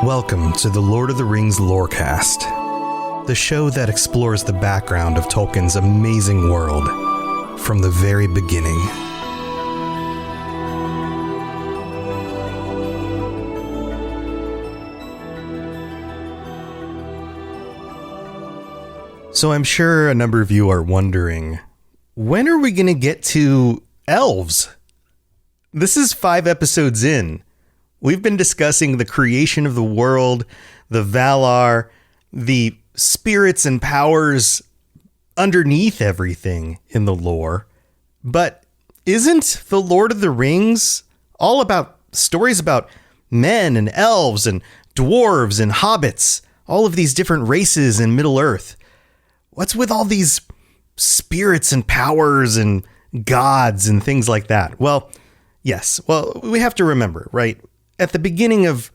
Welcome to the Lord of the Rings Lorecast, the show that explores the background of Tolkien's amazing world from the very beginning. So I'm sure a number of you are wondering, when are we going to get to Elves? This is 5 episodes in. We've been discussing the creation of the world, the Valar, the spirits and powers underneath everything in the lore. But isn't the Lord of the Rings all about stories about men and elves and dwarves and hobbits, all of these different races in Middle-earth? What's with all these spirits and powers and gods and things like that? Well, yes. Well, we have to remember, right? At the beginning of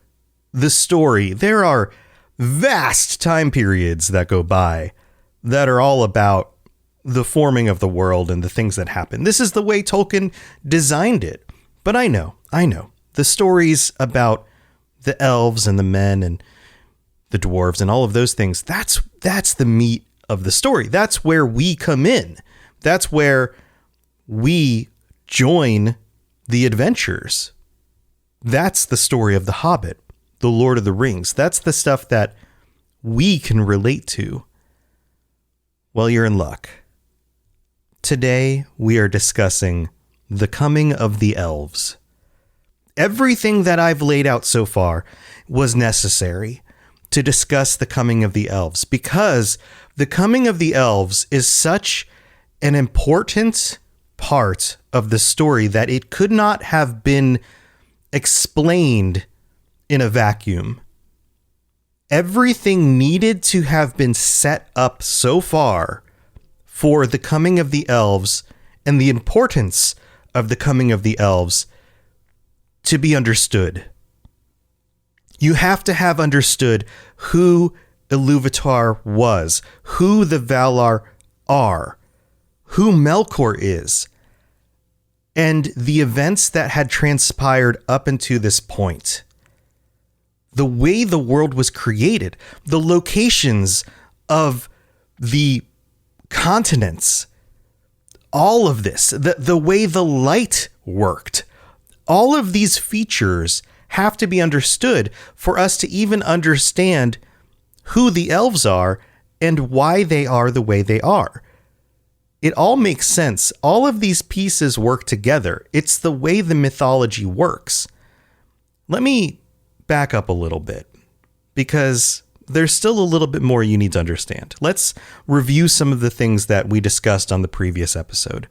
the story, there are vast time periods that go by that are all about the forming of the world and the things that happen. This is the way Tolkien designed it. But I know. The stories about the elves and the men and the dwarves and all of those things, that's the meat of the story. That's where we come in. That's where we join the adventures. That's the story of The Hobbit, The Lord of the Rings. That's the stuff that we can relate to. Well, you're in luck. Today, we are discussing the coming of the elves. Everything that I've laid out so far was necessary to discuss the coming of the elves, because the coming of the elves is such an important part of the story that it could not have been explained in a vacuum. Everything needed to have been set up so far for the coming of the elves and the importance of the coming of the elves to be understood. You have to have understood who Iluvatar was, who the Valar are, who Melkor is, and the events that had transpired up until this point. The way the world was created, the locations of the continents, all of this, the way the light worked, all of these features have to be understood for us to even understand who the elves are and why they are the way they are. It all makes sense. All of these pieces work together. It's the way the mythology works. Let me back up a little bit, because there's still a little bit more you need to understand. Let's review some of the things that we discussed on the previous episode.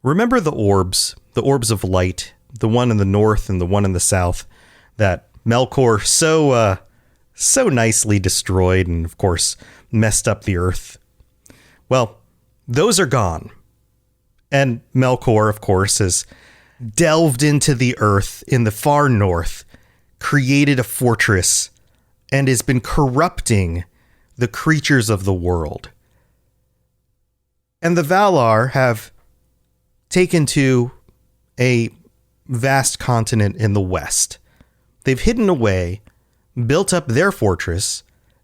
Remember the orbs of light, the one in the north and the one in the south that Melkor so nicely destroyed and, of course, messed up the earth? Well, those are gone. And Melkor, of course, has delved into the earth in the far north, created a fortress, and has been corrupting the creatures of the world. And the Valar have taken to a vast continent in the west. They've hidden away, built up their fortress,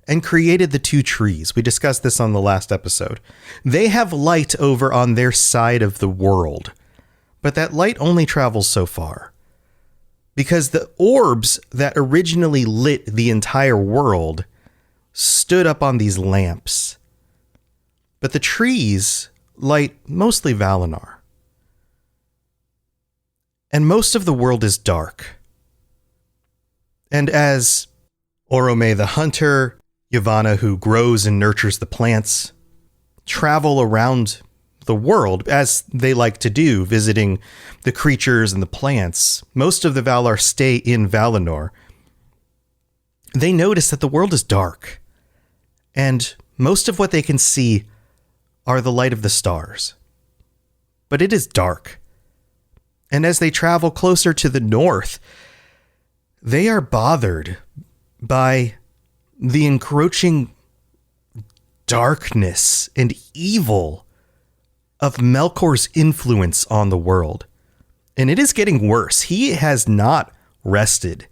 and created the 2 trees. We discussed this on the last episode. They have light over on their side of the world, but that light only travels so far, because the orbs that originally lit the entire world stood up on these lamps. But the trees light mostly Valinor. And most of the world is dark. And as Orome the hunter, Yavanna, who grows and nurtures the plants, travel around the world, as they like to do, visiting the creatures and the plants, most of the Valar stay in Valinor. They notice that the world is dark, and most of what they can see are the light of the stars. But it is dark. And as they travel closer to the north, they are bothered by the encroaching darkness and evil of Melkor's influence on the world. And it is getting worse. He has not rested.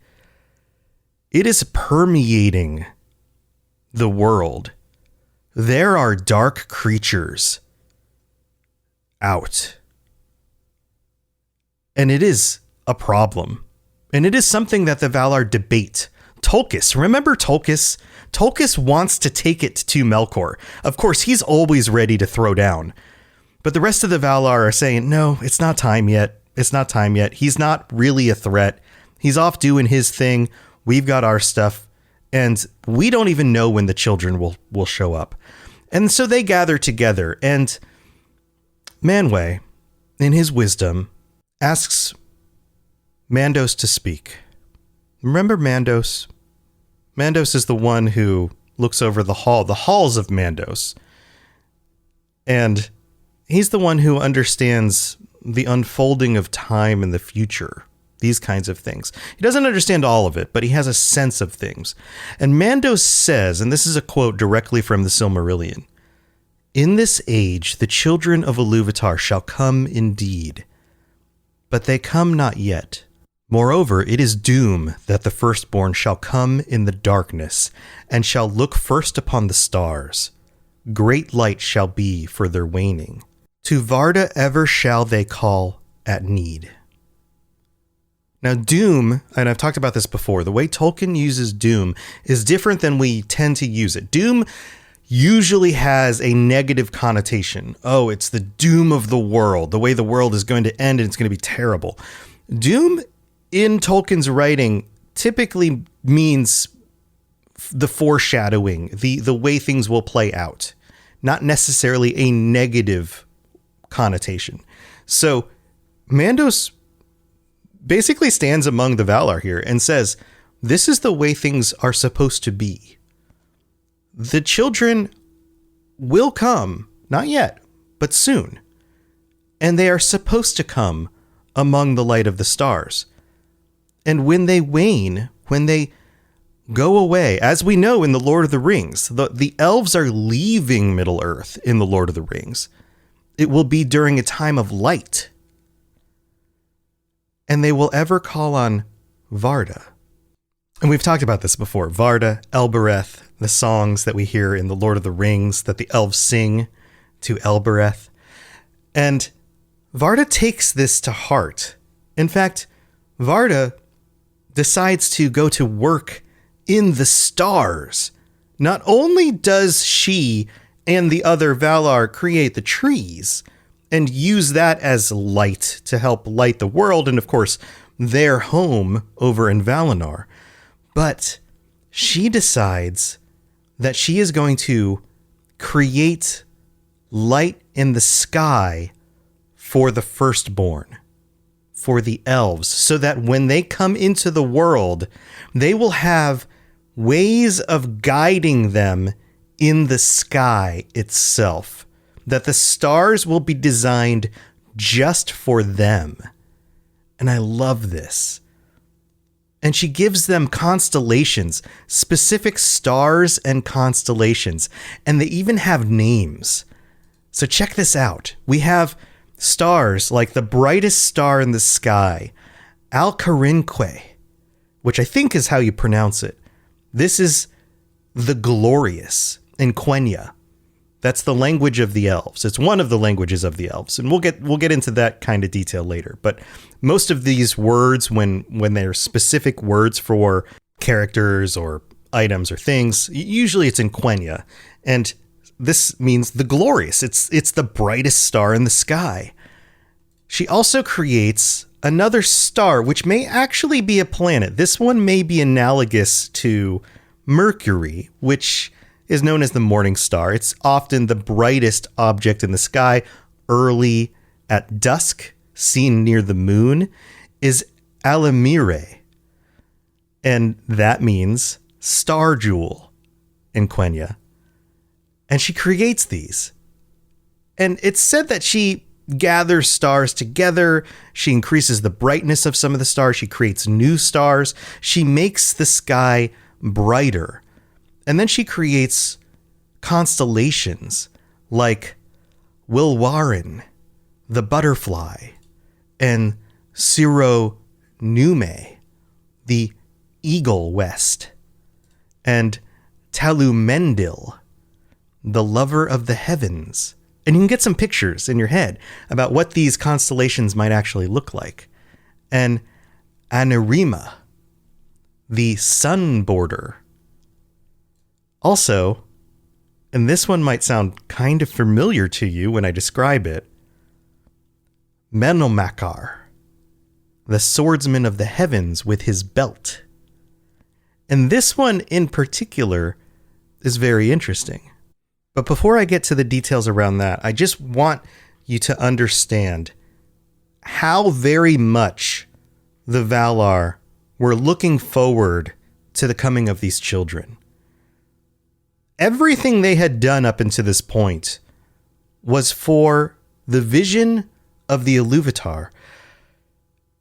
It is permeating the world. There are dark creatures out. And it is a problem. And it is something that the Valar debate. Tolkis, remember Tolkis? Tolkis wants to take it to Melkor. Of course, he's always ready to throw down. But the rest of the Valar are saying, no, it's not time yet. It's not time yet. He's not really a threat. He's off doing his thing. We've got our stuff. And we don't even know when the children will show up. And so they gather together. And Manwë, in his wisdom, asks Mandos to speak. Remember Mandos? Mandos is the one who looks over the halls of Mandos. And he's the one who understands the unfolding of time in the future. These kinds of things. He doesn't understand all of it, but he has a sense of things. And Mandos says, and this is a quote directly from the Silmarillion, "In this age, the children of Iluvatar shall come indeed, but they come not yet. Moreover, it is doom that the firstborn shall come in the darkness, and shall look first upon the stars. Great light shall be for their waning. To Varda ever shall they call at need." Now, doom, and I've talked about this before, the way Tolkien uses doom is different than we tend to use it. Doom usually has a negative connotation. Oh, it's the doom of the world, the way the world is going to end and it's going to be terrible. Doom in Tolkien's writing typically means the foreshadowing, the way things will play out, not necessarily a negative connotation. So Mandos basically stands among the Valar here and says, this is the way things are supposed to be. The children will come, not yet, but soon. And they are supposed to come among the light of the stars. And when they wane, when they go away, as we know in The Lord of the Rings, the elves are leaving Middle-earth in The Lord of the Rings. It will be during a time of light. And they will ever call on Varda. And we've talked about this before. Varda, Elbereth, the songs that we hear in The Lord of the Rings that the elves sing to Elbereth. And Varda takes this to heart. In fact, Varda decides to go to work in the stars. Not only does she and the other Valar create the trees and use that as light to help light the world, and of course, their home over in Valinor, but she decides that she is going to create light in the sky for the firstborn, for the elves, so that when they come into the world, they will have ways of guiding them in the sky itself, that the stars will be designed just for them. And I love this. And she gives them constellations, specific stars and constellations, and they even have names. So check this out. We have stars like the brightest star in the sky, Alcarinque, which I think is how you pronounce it. This is the glorious in Quenya. That's the language of the elves. It's one of the languages of the elves. And we'll get into that kind of detail later. But most of these words, when they're specific words for characters or items or things, usually it's in Quenya. And this means the glorious. It's the brightest star in the sky. She also creates another star, which may actually be a planet. This one may be analogous to Mercury, which is known as the morning star. It's often the brightest object in the sky early at dusk, seen near the moon, is Alamire. And that means star jewel in Quenya. And she creates these. And it's said that she gathers stars together. She increases the brightness of some of the stars. She creates new stars. She makes the sky brighter. And then she creates constellations like Wilwarin, the butterfly, and Nume, the Eagle West, and Talumendil, the lover of the heavens. And you can get some pictures in your head about what these constellations might actually look like. And Anarima, the sun border. Also, and this one might sound kind of familiar to you when I describe it, Menomakar, the swordsman of the heavens with his belt. And this one in particular is very interesting. But before I get to the details around that, I just want you to understand how very much the Valar were looking forward to the coming of these children. Everything they had done up until this point was for the vision of the Iluvatar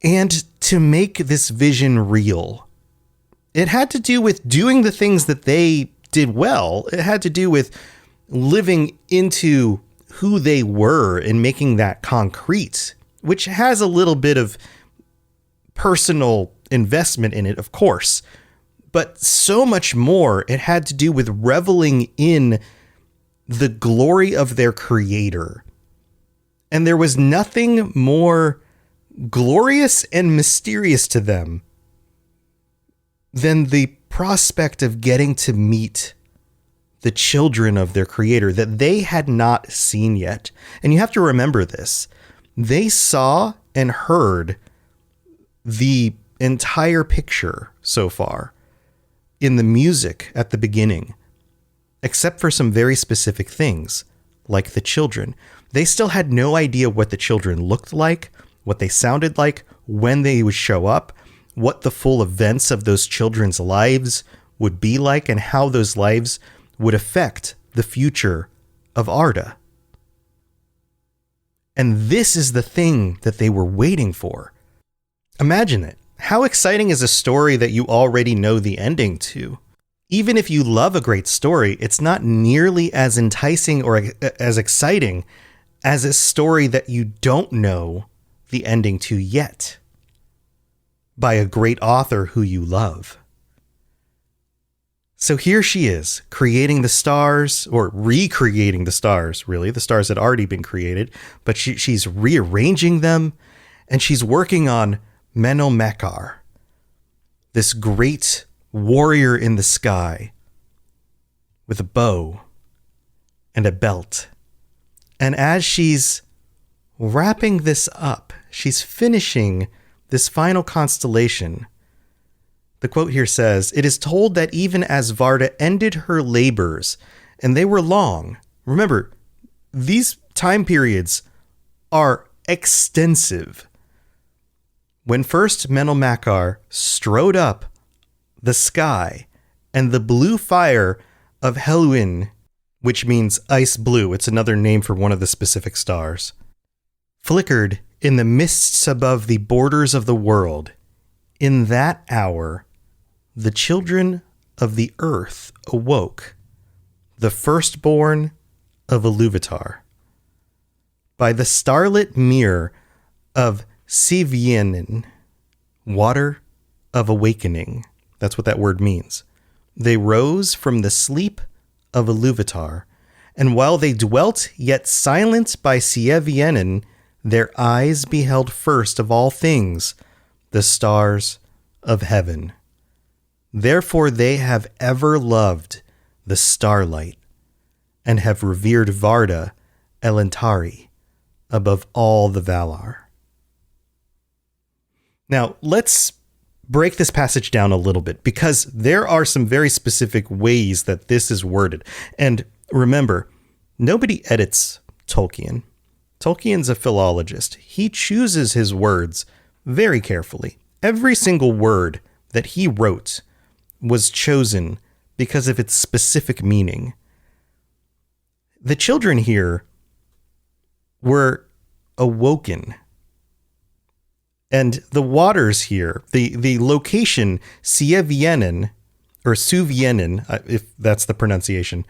and to make this vision real. It had to do with doing the things that they did well. It had to do with living into who they were and making that concrete, which has a little bit of personal investment in it, of course, but so much more. It had to do with reveling in the glory of their creator. And there was nothing more glorious and mysterious to them than the prospect of getting to meet the children of their creator that they had not seen yet. And you have to remember this. They saw and heard the entire picture so far in the music at the beginning, except for some very specific things, like the children. They still had no idea what the children looked like, what they sounded like, when they would show up, what the full events of those children's lives would be like, and how those lives would affect the future of Arda. And this is the thing that they were waiting for. Imagine it. How exciting is a story that you already know the ending to? Even if you love a great story, it's not nearly as enticing or as exciting as a story that you don't know the ending to yet, by a great author who you love. So here she is, creating the stars, or recreating the stars, really. The stars had already been created, but she's rearranging them, and she's working on Menomakar, this great warrior in the sky, with a bow and a belt. And as she's wrapping this up, she's finishing this final constellation. The quote here says, "It is told that even as Varda ended her labors, and they were long." Remember, these time periods are extensive. When first Menomakar strode up the sky, and the blue fire of Helluin, which means ice blue, it's another name for one of the specific stars, flickered in the mists above the borders of the world, in that hour the children of the earth awoke, the firstborn of Iluvatar. By the starlit mirror of Sivyenin, water of awakening, that's what that word means, they rose from the sleep of Iluvatar, and while they dwelt yet silent by Sievenin, their eyes beheld first of all things the stars of heaven. Therefore they have ever loved the starlight, and have revered Varda Elentari above all the Valar. Now, let's break this passage down a little bit, because there are some very specific ways that this is worded. And remember, nobody edits Tolkien. Tolkien's a philologist. He chooses his words very carefully. Every single word that he wrote was chosen because of its specific meaning. The children here were awoken. And the waters here, the location, Sievenin, or Suvienin, if that's the pronunciation,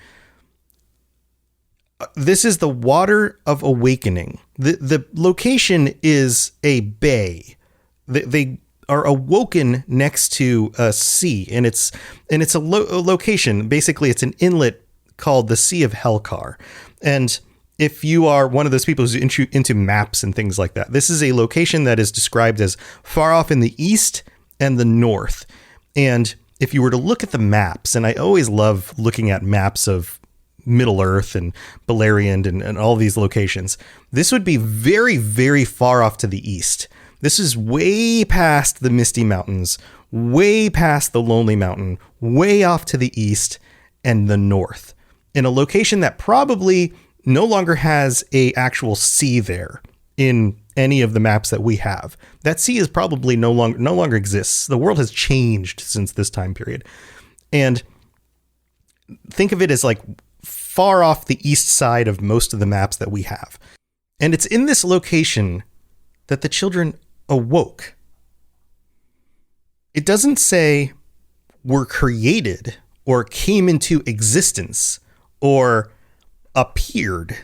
this is the water of awakening. The location is a bay. They are awoken next to a sea, and it's a location. Basically, it's an inlet called the Sea of Helkar. And if you are one of those people who's into maps and things like that, this is a location that is described as far off in the east and the north. And if you were to look at the maps, and I always love looking at maps of Middle Earth and Beleriand and all these locations, this would be very, very far off to the east. This is way past the Misty Mountains, way past the Lonely Mountain, way off to the east and the north, in a location that probably no longer has a actual sea there in any of the maps that we have. That sea is probably no longer exists. The world has changed since this time period. And think of it as like far off the east side of most of the maps that we have. And it's in this location that the children awoke. It doesn't say were created or came into existence or appeared.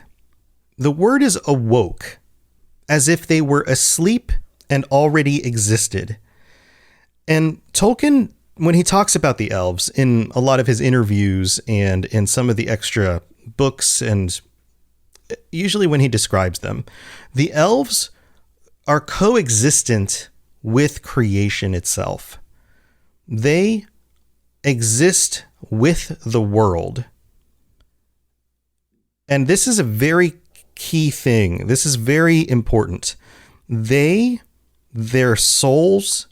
The word is awoke, as if they were asleep and already existed. And Tolkien, when he talks about the elves in a lot of his interviews and in some of the extra books, and usually when he describes them, the elves are coexistent with creation itself. They exist with the world. And this is a very key thing. This is very important. Their souls,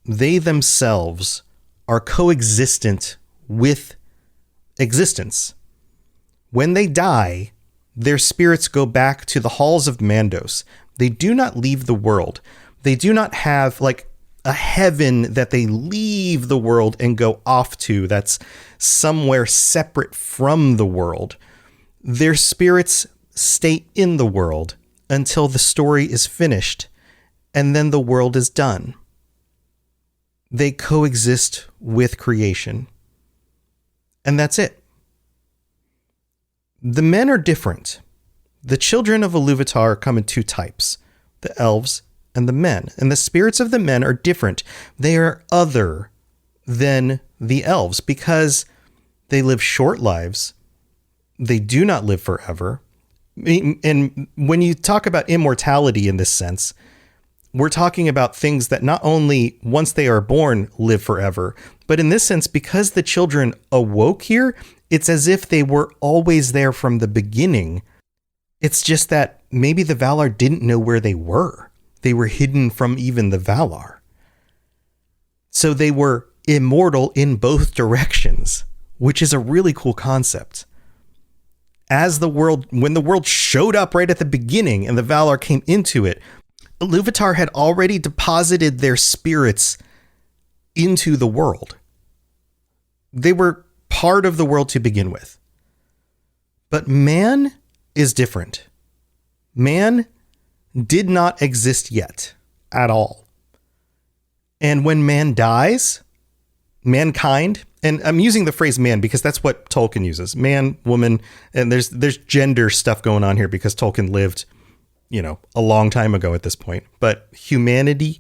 they themselves are coexistent with existence. When they die, their spirits go back to the halls of Mandos. They do not leave the world. They do not have like a heaven that they leave the world and go off to that's somewhere separate from the world. Their spirits stay in the world until the story is finished, and then the world is done. They coexist with creation. And that's it. The men are different. The children of Iluvatar come in two types, the elves and the men. And the spirits of the men are different. They are other than the elves because they live short lives. They do not live forever. And when you talk about immortality in this sense, we're talking about things that not only once they are born live forever, but in this sense, because the children awoke here, it's as if they were always there from the beginning. It's just that maybe the Valar didn't know where they were. They were hidden from even the Valar. So they were immortal in both directions, which is a really cool concept. When the world showed up right at the beginning and the Valar came into it, Iluvatar had already deposited their spirits into the world. They were part of the world to begin with. But man is different. Man did not exist yet at all. And when man dies, mankind, and I'm using the phrase man because that's what Tolkien uses. Man, woman, and there's gender stuff going on here because Tolkien lived, a long time ago at this point. But humanity,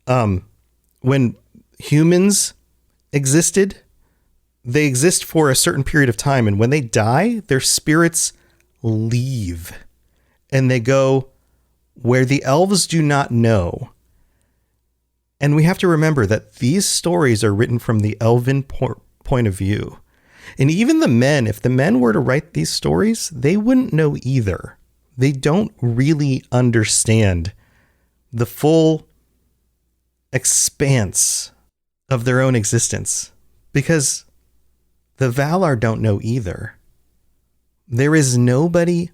when humans existed, they exist for a certain period of time. And when they die, their spirits leave and they go where the elves do not know. And we have to remember that these stories are written from the elven point of view. And even the men, if the men were to write these stories, they wouldn't know either. They don't really understand the full expanse of their own existence because the Valar don't know either. There is nobody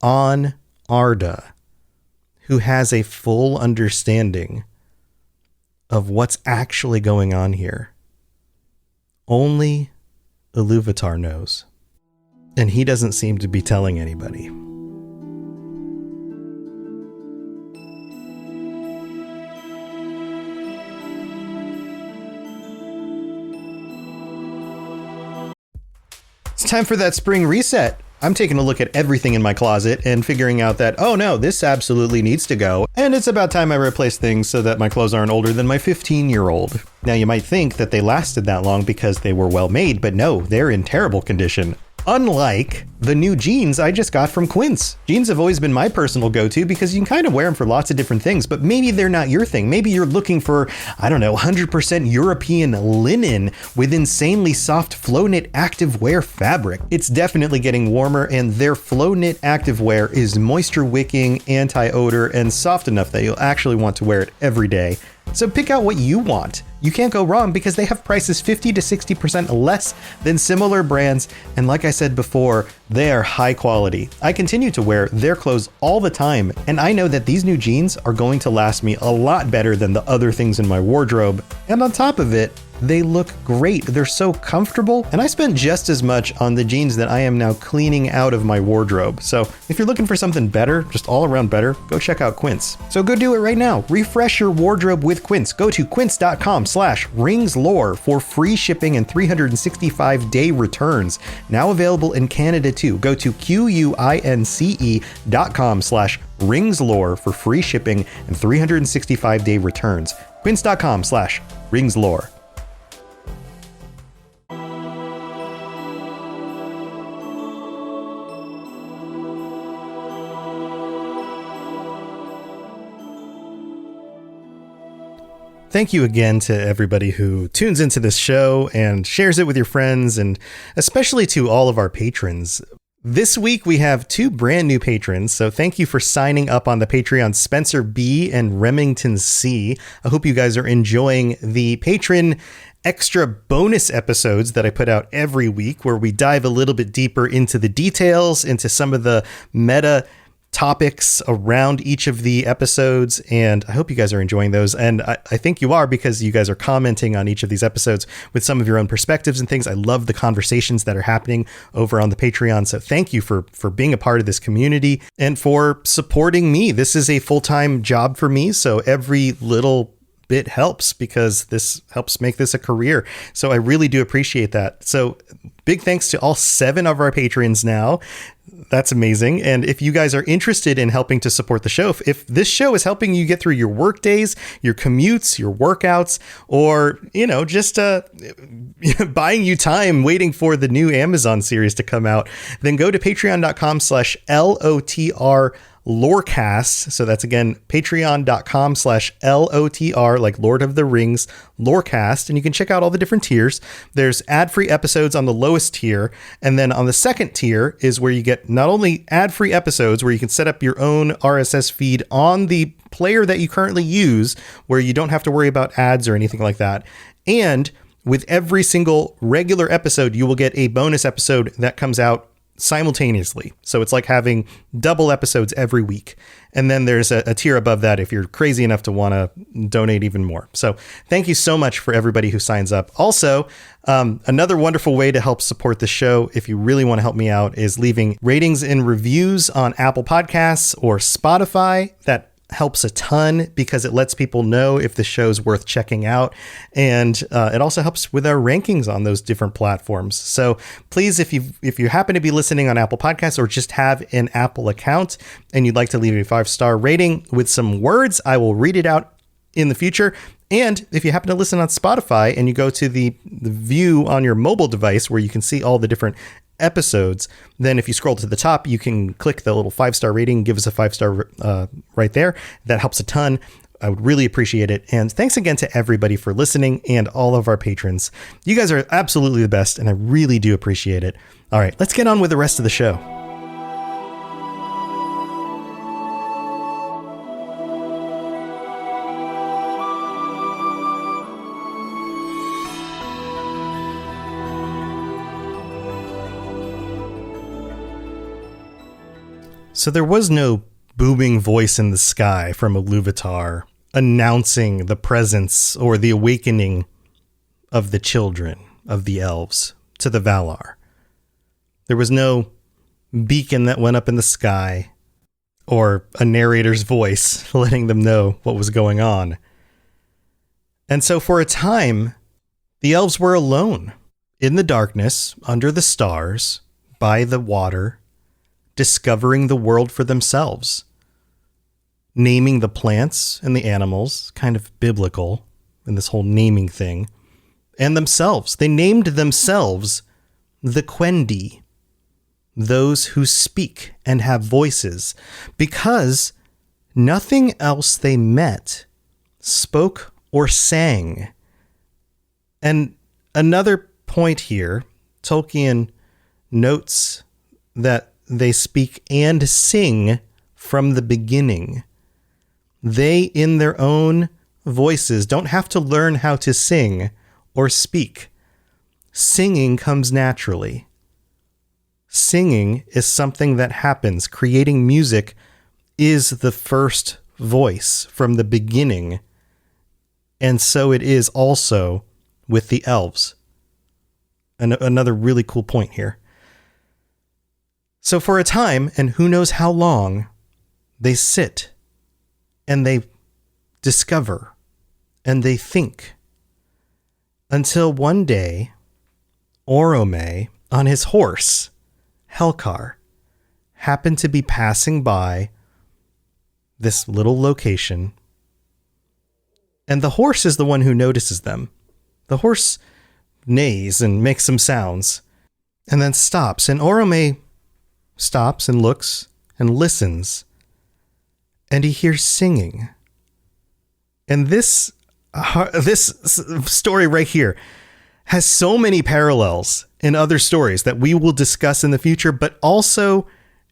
on Arda who has a full understanding of what's actually going on here. Only Iluvatar knows. And he doesn't seem to be telling anybody. It's time for that spring reset. I'm taking a look at everything in my closet and figuring out that, oh no, this absolutely needs to go. And it's about time I replace things so that my clothes aren't older than my 15-year-old. Now you might think that they lasted that long because they were well made, but no, they're in terrible condition. Unlike the new jeans I just got from Quince. Jeans have always been my personal go-to because you can kind of wear them for lots of different things, but maybe they're not your thing. Maybe you're looking for, 100% European linen with insanely soft flow knit activewear fabric. It's definitely getting warmer, and their flow knit activewear is moisture wicking, anti-odor, and soft enough that you'll actually want to wear it every day. So pick out what you want. You can't go wrong because they have prices 50 to 60% less than similar brands. And like I said before, they are high quality. I continue to wear their clothes all the time, and I know that these new jeans are going to last me a lot better than the other things in my wardrobe. And on top of it, they look great. They're so comfortable, and I spent just as much on the jeans that I am now cleaning out of my wardrobe. So if you're looking for something better, just all around better, go check out Quince. So go do it right now. Refresh your wardrobe with Quince. Go to quince.com/ringslore for free shipping and 365-day returns. Now available in Canada too. Go to quince.com/ringslore for free shipping and 365-day returns. Quince.com/ringslore. Thank you again to everybody who tunes into this show and shares it with your friends, and especially to all of our patrons. This week we have 2 brand new patrons, so thank you for signing up on the Patreon, Spencer B and Remington C. I hope you guys are enjoying the patron extra bonus episodes that I put out every week, where we dive a little bit deeper into the details, into some of the meta topics around each of the episodes, and I hope you guys are enjoying those. And I think you are, because you guys are commenting on each of these episodes with some of your own perspectives and things. I love the conversations that are happening over on the Patreon. So thank you for being a part of this community and for supporting me. This is a full-time job for me, so every little bit helps, because this helps make this a career. So I really do appreciate that. So big thanks to all 7 of our patrons now. That's amazing. And if you guys are interested in helping to support the show, if this show is helping you get through your work days, your commutes, your workouts, or, just buying you time waiting for the new Amazon series to come out, then go to patreon.com/LOTR Lorecast. So that's again, patreon.com/LOTR, like Lord of the Rings, Lorecast. And you can check out all the different tiers. There's ad-free episodes on the lowest tier. And then on the second tier is where you get not only ad-free episodes, where you can set up your own RSS feed on the player that you currently use, where you don't have to worry about ads or anything like that. And with every single regular episode, you will get a bonus episode that comes out simultaneously. So it's like having double episodes every week. And then there's a tier above that if you're crazy enough to want to donate even more. So thank you so much for everybody who signs up. Also, another wonderful way to help support the show, if you really want to help me out, is leaving ratings and reviews on Apple Podcasts or Spotify. That helps a ton, because it lets people know if the show's worth checking out, and it also helps with our rankings on those different platforms. So please, if you happen to be listening on Apple Podcasts, or just have an Apple account and you'd like to leave a 5-star rating with some words, I will read it out in the future. And if you happen to listen on Spotify and you go to the view on your mobile device where you can see all the different episodes, then if you scroll to the top, you can click the little 5-star rating, give us a 5-star right there. That helps a ton. I would really appreciate it. And thanks again to everybody for listening, and all of our patrons. You guys are absolutely the best, and I really do appreciate it. All right, let's get on with the rest of the show. So there was no booming voice in the sky from Iluvatar announcing the presence or the awakening of the children of the elves to the Valar. There was no beacon that went up in the sky or a narrator's voice letting them know what was going on. And so for a time, the elves were alone in the darkness, under the stars, by the water, discovering the world for themselves, naming the plants and the animals, kind of biblical in this whole naming thing, and themselves. They named themselves the Quendi, those who speak and have voices, because nothing else they met spoke or sang. And another point here, Tolkien notes that they speak and sing from the beginning. They, in their own voices, don't have to learn how to sing or speak. Singing comes naturally. Singing is something that happens. Creating music is the first voice from the beginning. And so it is also with the elves. Another really cool point here. So for a time, and who knows how long, they sit and they discover and they think, until one day, Orome, on his horse, Helkar, happened to be passing by this little location, and the horse is the one who notices them. The horse neighs and makes some sounds, and then stops, and Orome stops and looks and listens, and he hears singing. And this story right here has so many parallels in other stories that we will discuss in the future, but also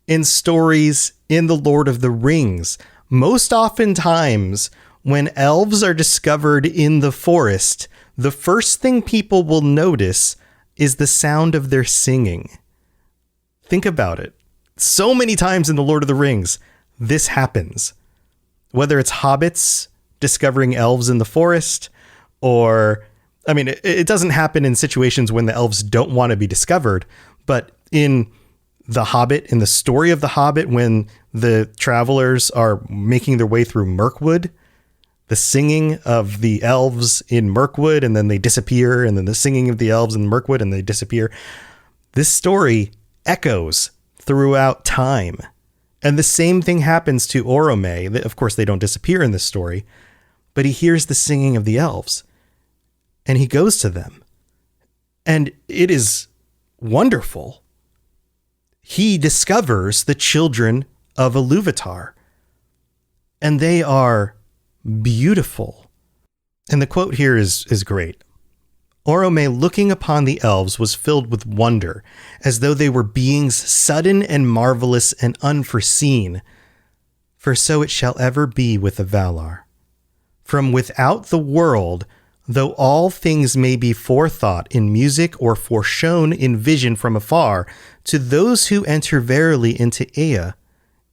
in stories in The Lord of the Rings. Most oftentimes, when elves are discovered in the forest, the first thing people will notice is the sound of their singing. Think about it. So many times in The Lord of the Rings, this happens. Whether it's hobbits discovering elves in the forest, or, I mean, it doesn't happen in situations when the elves don't want to be discovered, but in The Hobbit, in the story of The Hobbit, when the travelers are making their way through Mirkwood, the singing of the elves in Mirkwood, and then they disappear, and then the singing of the elves in Mirkwood, and they disappear. This story echoes throughout time. And the same thing happens to Orome. Of course, they don't disappear in this story, but he hears the singing of the elves, and he goes to them. And it is wonderful. He discovers the children of Iluvatar, and they are beautiful. And the quote here is great. Orome, looking upon the elves, was filled with wonder, as though they were beings sudden and marvelous and unforeseen. For so it shall ever be with the Valar. From without the world, though all things may be forethought in music or foreshown in vision from afar, to those who enter verily into Ea,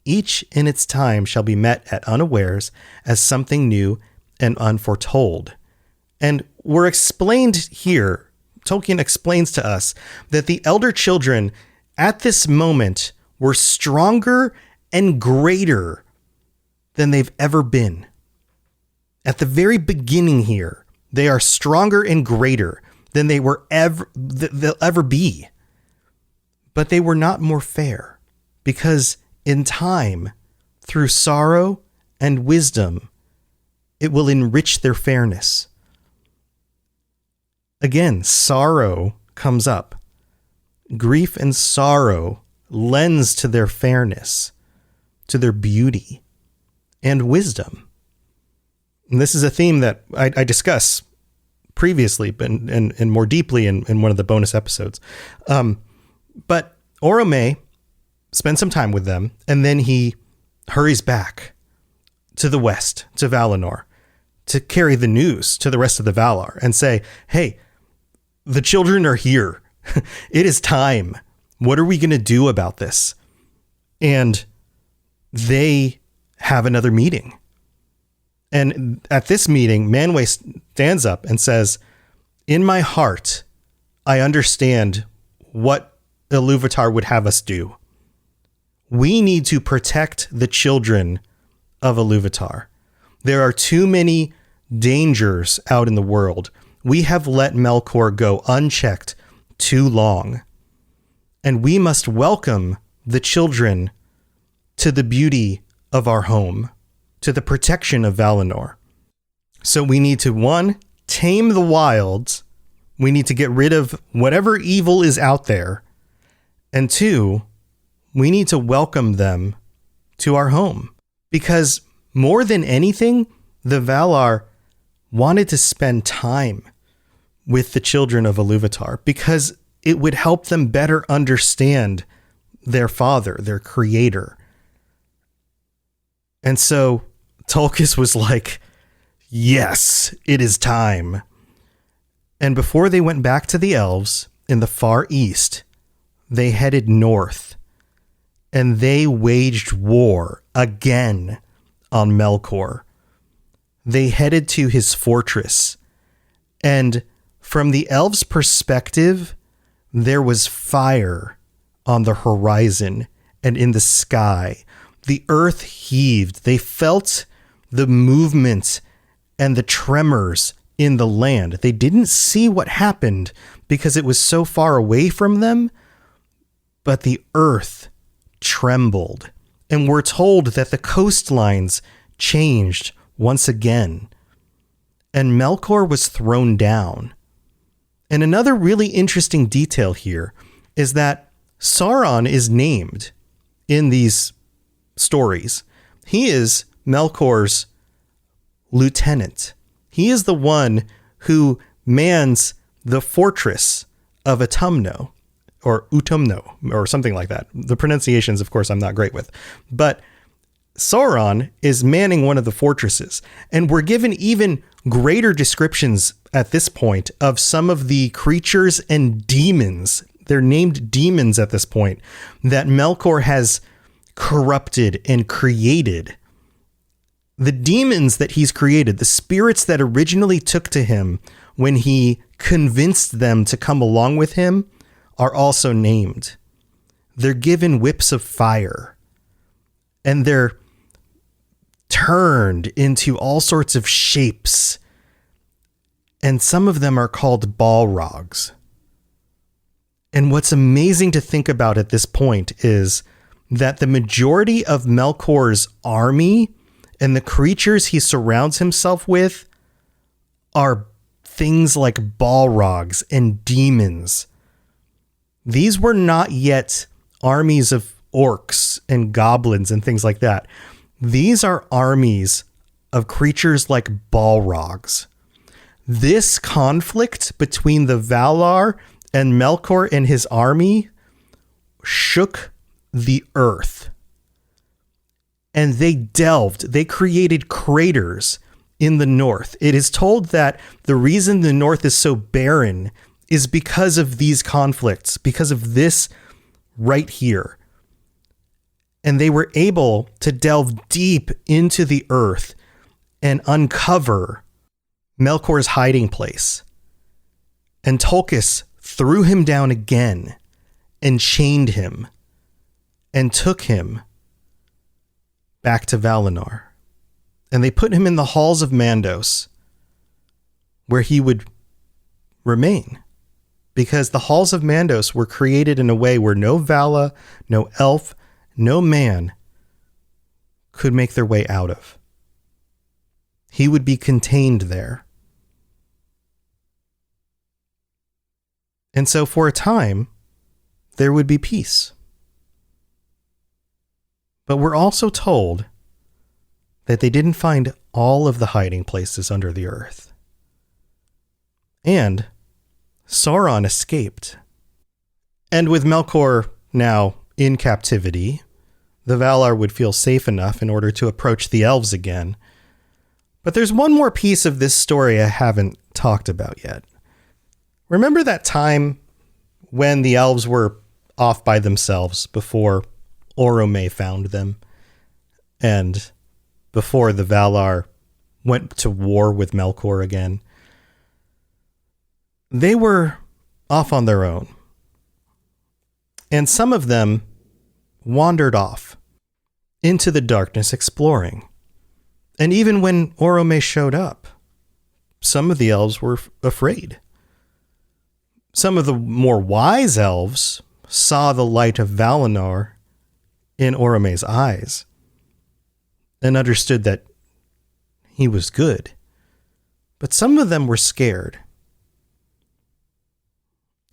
each in its time shall be met at unawares as something new and unforetold. And we're explained here, Tolkien explains to us that the elder children at this moment were stronger and greater than they've ever been. At the very beginning here, they are stronger and greater than they'll ever be. But they were not more fair, because in time, through sorrow and wisdom, it will enrich their fairness. Again, sorrow comes up. Grief and sorrow lends to their fairness, to their beauty, and wisdom. And this is a theme that I discuss previously, but and more deeply in one of the bonus episodes. But Orome spends some time with them, and then he hurries back to the west, to Valinor, to carry the news to the rest of the Valar and say, hey, the children are here. It is time. What are we going to do about this? And they have another meeting. And at this meeting, Manwë stands up and says, in my heart, I understand what Iluvatar would have us do. We need to protect the children of Iluvatar. There are too many dangers out in the world. We have let Melkor go unchecked too long. And we must welcome the children to the beauty of our home, to the protection of Valinor. So we need to, one, tame the wilds. We need to get rid of whatever evil is out there. And two, we need to welcome them to our home. Because more than anything, the Valar wanted to spend time with the children of Iluvatar because it would help them better understand their father, their creator. And so Tulkas was like, yes, it is time. And before they went back to the elves in the far east, they headed north and they waged war again on Melkor. They headed to his fortress, and from the elves' perspective, there was fire on the horizon and in the sky. The earth heaved. They felt the movement and the tremors in the land. They didn't see what happened because it was so far away from them, but the earth trembled. And we're told that the coastlines changed once again, and Melkor was thrown down. And another really interesting detail here is that Sauron is named in these stories. He is Melkor's lieutenant. He is the one who mans the fortress of Utumno, or Utumno, or something like that. The pronunciations, of course, I'm not great with. But Sauron is manning one of the fortresses, and we're given even greater descriptions at this point of some of the creatures and demons. They're named demons at this point that Melkor has corrupted and created. The demons that he's created, the spirits that originally took to him when he convinced them to come along with him, are also named. They're given whips of fire, and they're turned into all sorts of shapes. And some of them are called Balrogs. And what's amazing to think about at this point is that the majority of Melkor's army and the creatures he surrounds himself with are things like Balrogs and demons. These were not yet armies of orcs and goblins and things like that. These are armies of creatures like Balrogs. This conflict between the Valar and Melkor and his army shook the earth. And they created craters in the north. It is told that the reason the north is so barren is because of these conflicts, because of this right here. And they were able to delve deep into the earth and uncover Melkor's hiding place. And Tulkas threw him down again and chained him and took him back to Valinor. And they put him in the halls of Mandos, where he would remain. Because the halls of Mandos were created in a way where no Vala, no elf, no man could make their way out of. He would be contained there. And so for a time, there would be peace. But we're also told that they didn't find all of the hiding places under the earth. And Sauron escaped. And with Melkor now in captivity, the Valar would feel safe enough in order to approach the elves again. But there's one more piece of this story I haven't talked about yet. Remember that time when the elves were off by themselves before Orome found them, and before the Valar went to war with Melkor again? They were off on their own. And some of them wandered off into the darkness exploring. And even when Orome showed up, some of the elves were afraid. Some of the more wise elves saw the light of Valinor in Orome's eyes and understood that he was good. But some of them were scared.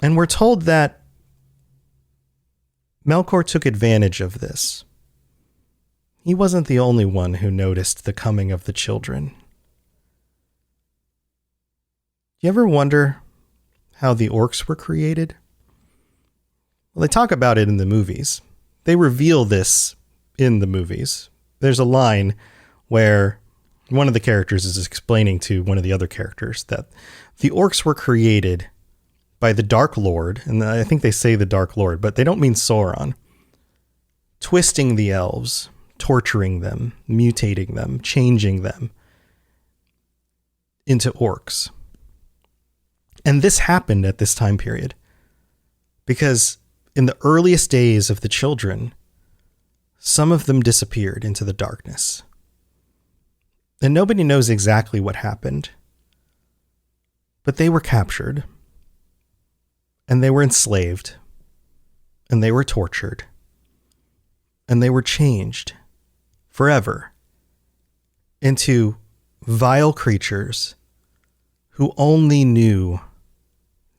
And we're told that Melkor took advantage of this. He wasn't the only one who noticed the coming of the children. Do you ever wonder how the orcs were created? Well, they talk about it in the movies. They reveal this in the movies. There's a line where one of the characters is explaining to one of the other characters that the orcs were created by the Dark Lord, and I think they say the Dark Lord, but they don't mean Sauron, twisting the elves, torturing them, mutating them, changing them into orcs. And this happened at this time period because in the earliest days of the children, some of them disappeared into the darkness. And nobody knows exactly what happened, but they were captured, and they were enslaved, and they were tortured, and they were changed forever into vile creatures who only knew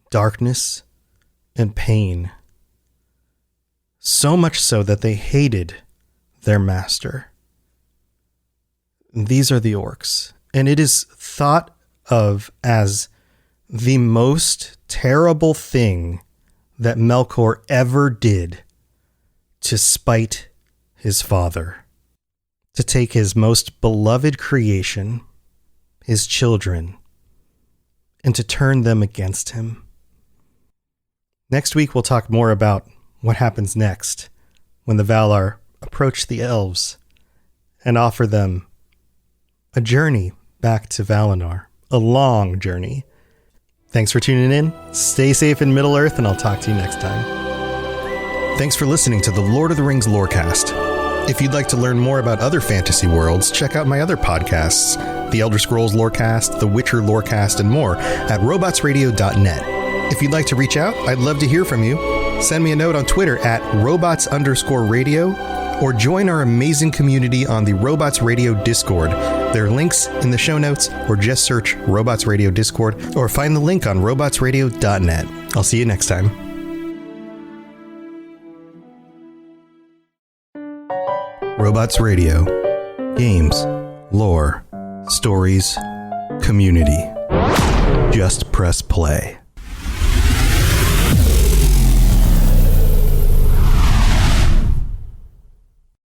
darkness and pain, so much so that they hated their master. These are the orcs, and it is thought of as the most terrible thing that Melkor ever did to spite his father, to take his most beloved creation, his children, and to turn them against him. Next week, we'll talk more about what happens next when the Valar approach the elves and offer them a journey back to Valinor, a long journey. Thanks for tuning in. Stay safe in Middle-earth, and I'll talk to you next time. Thanks for listening to the Lord of the Rings Lorecast. If you'd like to learn more about other fantasy worlds, check out my other podcasts, the Elder Scrolls Lorecast, the Witcher Lorecast, and more at robotsradio.net. If you'd like to reach out, I'd love to hear from you. Send me a note on Twitter at robots_radio, or join our amazing community on the Robots Radio Discord. There are links in the show notes, or just search Robots Radio Discord, or find the link on robotsradio.net. I'll see you next time. Robots Radio. Games, lore, stories, community. Just press play.